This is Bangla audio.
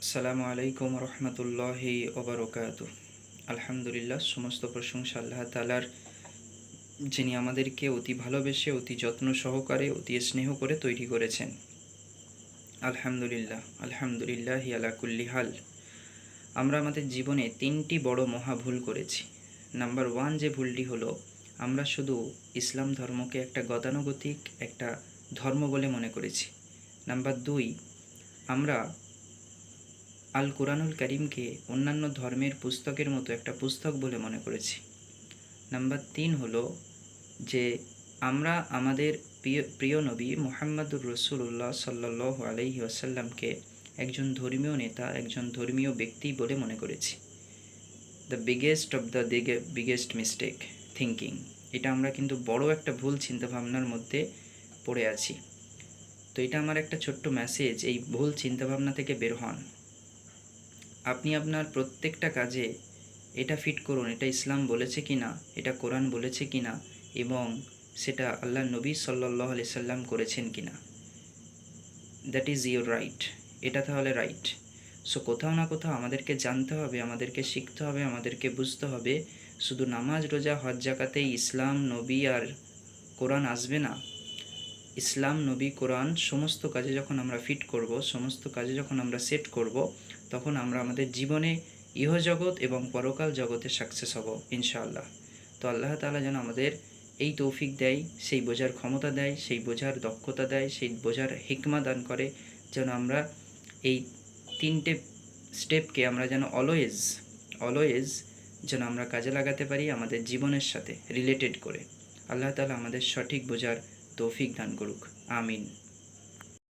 আসসালামু আলাইকুম রহমতুল্লাহি ওবরকাতু। আলহামদুলিল্লাহ, সমস্ত প্রশংসা আল্লাহ তালার, যিনি আমাদেরকে অতি ভালোবেসে, অতি যত্ন সহকারে, অতি স্নেহ করে তৈরি করেছেন। আলহামদুলিল্লাহ, আলহামদুলিল্লাহ আলা কুল্লি হাল। আমরা আমাদের জীবনে তিনটি বড় মহা ভুল করেছি। নাম্বার ওয়ান, যে ভুলটি হলো আমরা শুধু ইসলাম ধর্মকে একটা গতানুগতিক একটা ধর্ম বলে মনে করেছি। নাম্বার দুই, আমরা আল কোরআনুল করিমকে অন্যান্য ধর্মের পুস্তকের মতো একটা পুস্তক বলে মনে করেছি। নাম্বার তিন হলো যে আমরা আমাদের প্রিয় নবী মুহাম্মদুর রসুল্লাহ সাল্লাল্লাহু আলাইহি ওয়াসাল্লামকে একজন ধর্মীয় নেতা, একজন ধর্মীয় ব্যক্তি বলে মনে করেছি। The biggest of the biggest mistake thinking. এটা আমরা কিন্তু বড় একটা ভুল চিন্তাভাবনার মধ্যে পড়ে আছি। তো এটা আমার একটা ছোট্ট মেসেজ, এই ভুল চিন্তাভাবনা থেকে বের হন। আপনি আপনার প্রত্যেকটা কাজে এটা ফিট করুন, এটা ইসলাম বলেছে কি না, এটা কোরআন বলেছে কি না, এবং সেটা আল্লাহ নবী সাল্লাল্লাহু আলাইহি সাল্লাম করেছেন কি না। That is your right. এটা তাহলে রাইট। সো কোথাও না কোথাও আমাদেরকে জানতে হবে, আমাদেরকে শিখতে হবে, আমাদেরকে বুঝতে হবে শুধু নামাজ রোজা হজ জাকাতেই ইসলাম নবী আর কোরআন আসবে না। ইসলাম নবী কোরআন সমস্ত কাজে যখন আমরা ফিট করব, সমস্ত কাজে যখন আমরা সেট করব, তখন আমরা আমাদের জীবনে ইহজগৎ এবং পরকাল জগতে সাকসেস হব ইনশাআল্লাহ। তো আল্লাহ তাআলা যেন আমাদের এই তৌফিক দেয়, সেই বোঝার ক্ষমতা দেয়, সেই বোঝার দক্ষতা দেয়, সেই বোঝার হিকমা দান করে, যেন আমরা এই তিনটে স্টেপকে আমরা যেন অলওয়েজ যেন আমরা কাজে লাগাতে পারি আমাদের জীবনের সাথে রিলেটেড করে। আল্লাহ তাআলা আমাদের সঠিক বোঝার তৌফিক দান করুক। আমিন।